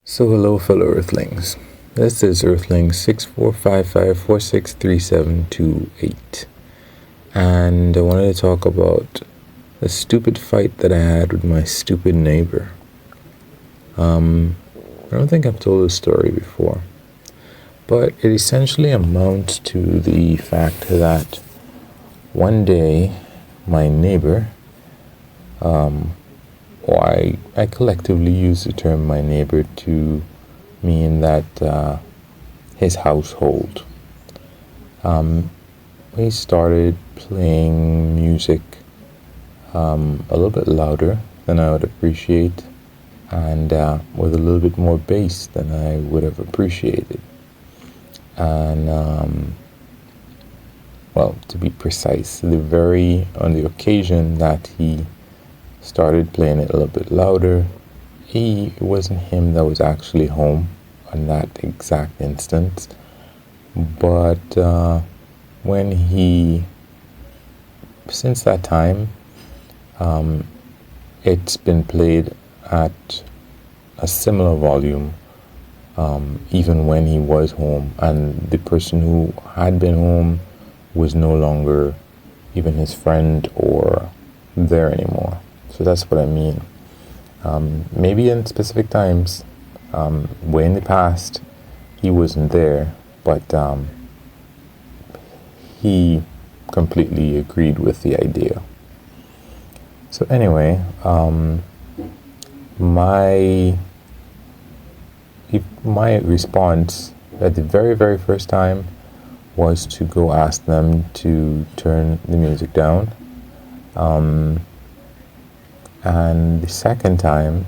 So hello fellow Earthlings. This is Earthling 6455463728. And I wanted to talk about the stupid fight that I had with my stupid neighbor. I don't think I've told this story before, but it essentially amounts to the fact that one day my neighbor, I collectively use the term my neighbor to mean that his household. We started playing music a little bit louder than I would appreciate, and with a little bit more bass than I would have appreciated. And to be precise, on the occasion that he started playing it a little bit louder, it wasn't him that was actually home on that exact instance, but since that time, it's been played at a similar volume, even when he was home, and the person who had been home was no longer even his friend or there anymore. So that's what I mean. Maybe in specific times, way in the past, he wasn't there, but he completely agreed with the idea. So anyway, my response at the very, very first time was to go ask them to turn the music down. And the second time,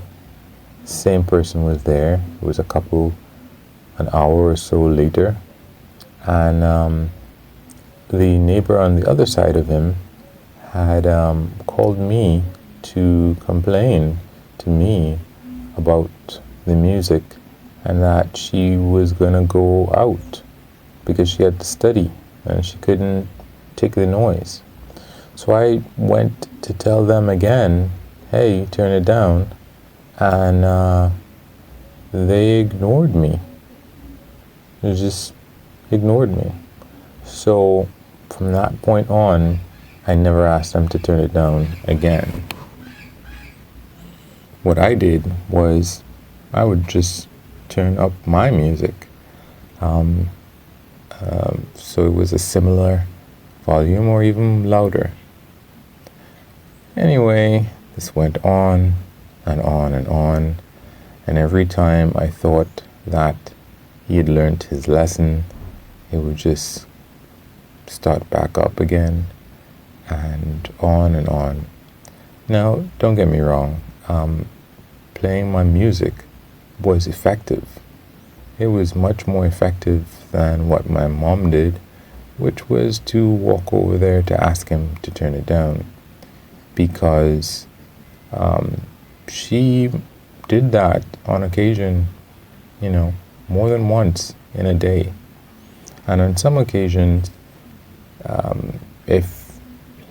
same person was there. It was an hour or so later, and the neighbor on the other side of him had called me to complain to me about the music, and that she was going to go out because she had to study and she couldn't take the noise. So I went to tell them again, hey, turn it down, and they ignored me. They just ignored me. So from that point on, I never asked them to turn it down again. What I did was I would just turn up my music. So it was a similar volume or even louder. Anyway, this went on and on and on, and every time I thought that he had learned his lesson, it would just start back up again, and on and on. Now, don't get me wrong, playing my music was effective. It was much more effective than what my mom did, which was to walk over there to ask him to turn it down, because she did that on occasion, more than once in a day. And on some occasions, if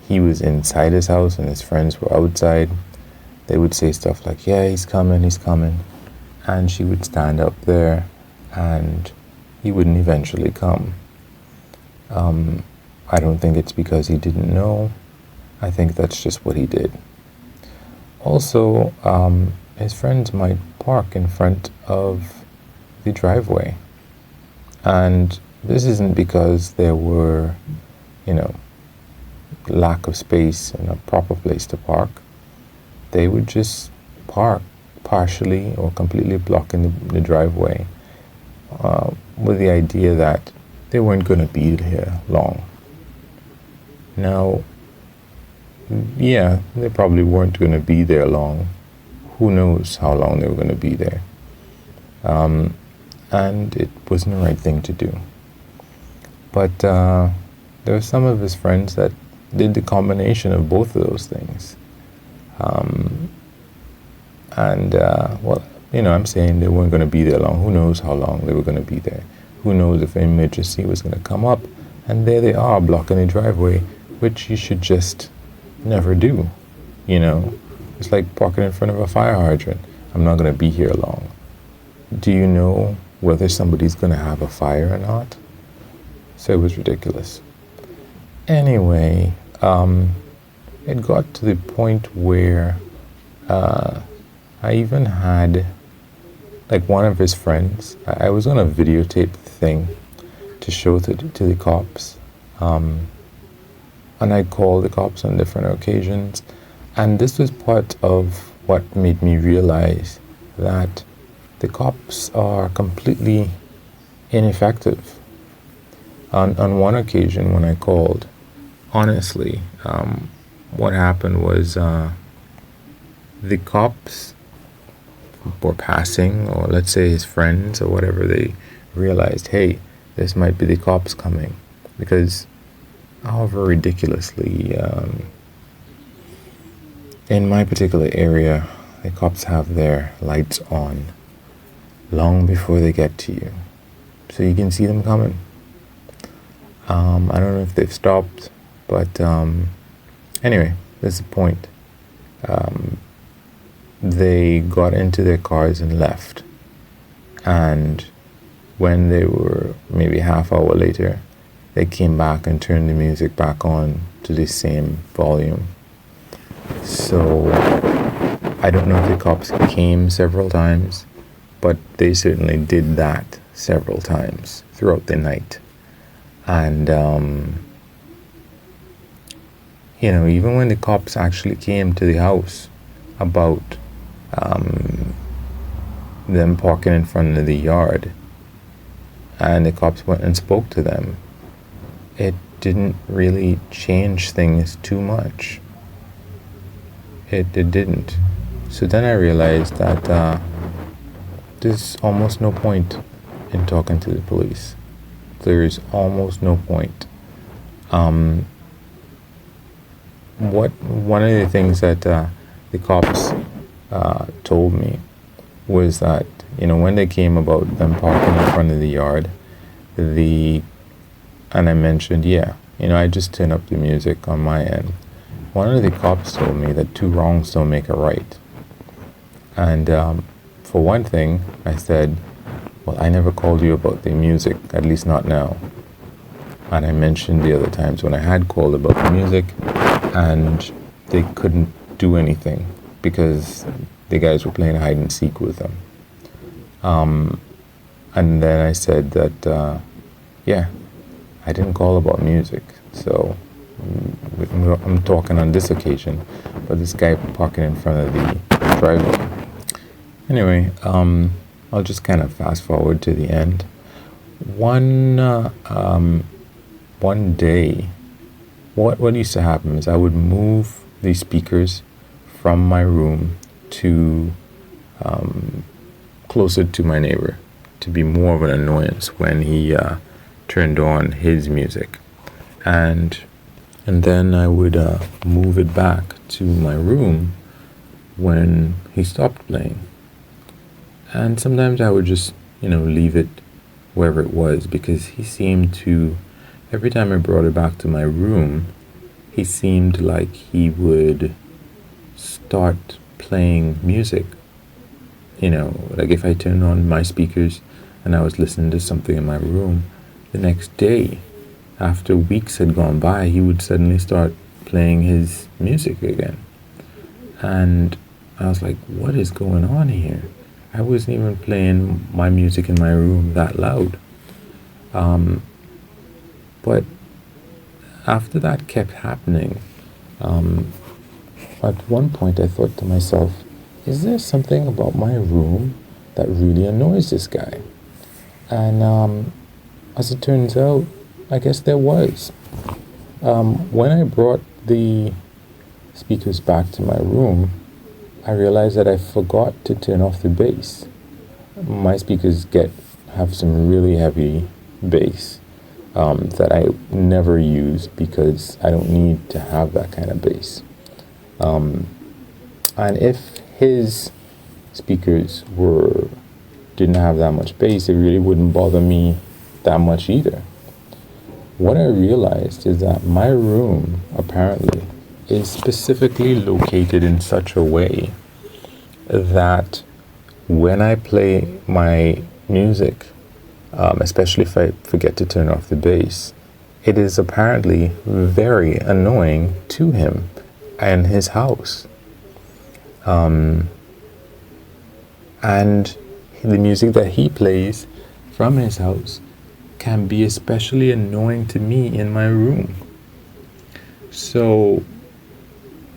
he was inside his house and his friends were outside, they would say stuff like, yeah, he's coming. And she would stand up there and he wouldn't eventually come. I don't think it's because he didn't know. I think that's just what he did. Also, his friends might park in front of the driveway. And this isn't because there were, lack of space and a proper place to park. They would just park partially or completely blocking the driveway, with the idea that they weren't going to be here long. Now, yeah, they probably weren't going to be there long. Who knows how long they were going to be there. And it wasn't the right thing to do. But there were some of his friends that did the combination of both of those things. I'm saying they weren't going to be there long. Who knows how long they were going to be there. Who knows if an emergency was going to come up, and there they are blocking the driveway, which you should just never do. It's like parking in front of a fire hydrant. I'm not going to be here long. do you know whether somebody's going to have a fire or not? So it was ridiculous. Anyway, it got to the point where I even had, like, one of his friends. I was going to videotape the thing to show to the cops. And I called the cops on different occasions. And this was part of what made me realize that the cops are completely ineffective. On one occasion when I called, honestly, what happened was the cops were passing, or let's say his friends or whatever, they realized, hey, this might be the cops coming. Because however ridiculously, in my particular area, the cops have their lights on long before they get to you. So you can see them coming. I don't know if they've stopped, but anyway, that's the point. They got into their cars and left. And when they were maybe half hour later, they came back and turned the music back on to the same volume. So I don't know if the cops came several times, but they certainly did that several times throughout the night. And, even when the cops actually came to the house about them parking in front of the yard, and the cops went and spoke to them, it didn't really change things too much. It didn't. So then I realized that there's almost no point in talking to the police. There is almost no point. One of the things that the cops told me was that, when they came about them parking in front of the yard, and I mentioned, I just turn up the music on my end. One of the cops told me that two wrongs don't make a right. And for one thing, I said, well, I never called you about the music, at least not now. And I mentioned the other times when I had called about the music, and they couldn't do anything because the guys were playing hide and seek with them. And then I said that, I didn't call about music. So I'm talking on this occasion, but this guy parking in front of the driveway. Anyway, I'll just kind of fast forward to the end. One day, what used to happen is I would move the speakers from my room to closer to my neighbor to be more of an annoyance when he turned on his music, and then I would move it back to my room when he stopped playing. And sometimes I would just, leave it wherever it was, because he seemed to, every time I brought it back to my room, he seemed like he would start playing music. Like if I turned on my speakers and I was listening to something in my room, the next day, after weeks had gone by, he would suddenly start playing his music again. And I was like, what is going on here? I wasn't even playing my music in my room that loud. But after that kept happening, at one point I thought to myself, is there something about my room that really annoys this guy? And as it turns out, I guess there was. When I brought the speakers back to my room, I realized that I forgot to turn off the bass. My speakers have some really heavy bass that I never use because I don't need to have that kind of bass. And if his speakers didn't have that much bass, it really wouldn't bother me that much either. What I realized is that my room apparently is specifically located in such a way that when I play my music, especially if I forget to turn off the bass, it is apparently very annoying to him and his house. And the music that he plays from his house can be especially annoying to me in my room. So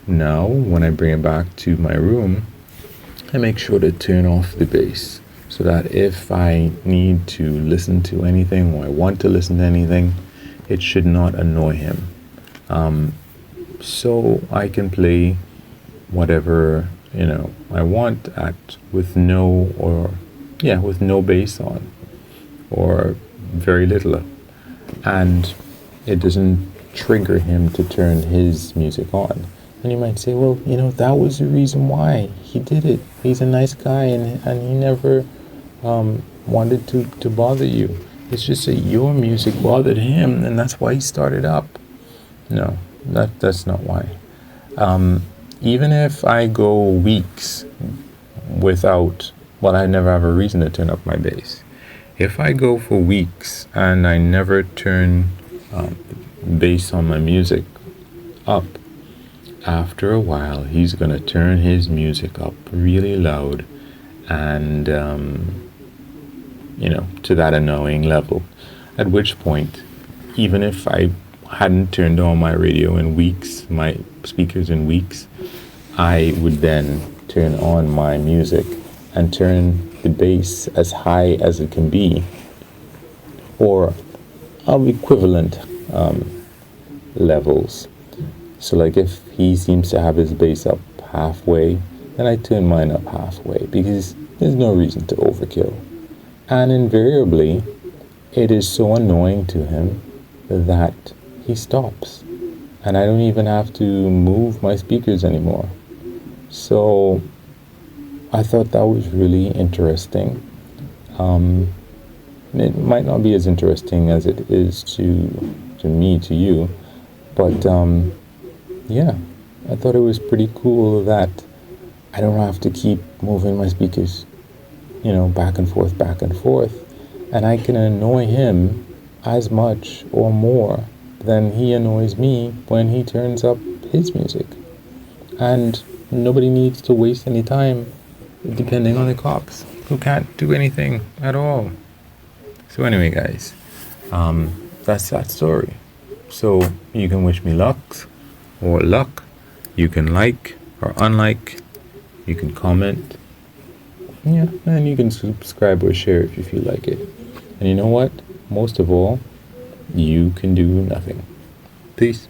now, when I bring it back to my room, I make sure to turn off the bass so that if I need to listen to anything or I want to listen to anything, it should not annoy him. So I can play whatever I want with no bass on, or very little, and it doesn't trigger him to turn his music on. And you might say, well, that was the reason why he did it. He's a nice guy, and he never wanted to bother you. It's just that your music bothered him, and that's why he started up. No, that's not why. Even if I go weeks I never have a reason to turn up my bass. If I go for weeks and I never turn bass on my music up, after a while he's going to turn his music up really loud and to that annoying level, at which point, even if I hadn't turned on my radio in weeks, my speakers in weeks, I would then turn on my music and turn the bass as high as it can be, or of equivalent levels. So like if he seems to have his bass up halfway, then I turn mine up halfway, because there's no reason to overkill. And invariably, it is so annoying to him that he stops, and I don't even have to move my speakers anymore. So I thought that was really interesting. It might not be as interesting as it is to me, to you, but I thought it was pretty cool that I don't have to keep moving my speakers, back and forth, and I can annoy him as much or more than he annoys me when he turns up his music. And nobody needs to waste any time depending on the cops, who can't do anything at all. So anyway, guys, that's that story. So you can wish me luck, you can like or unlike, you can comment, and you can subscribe or share if you feel like it. And you know what? Most of all, you can do nothing. Peace.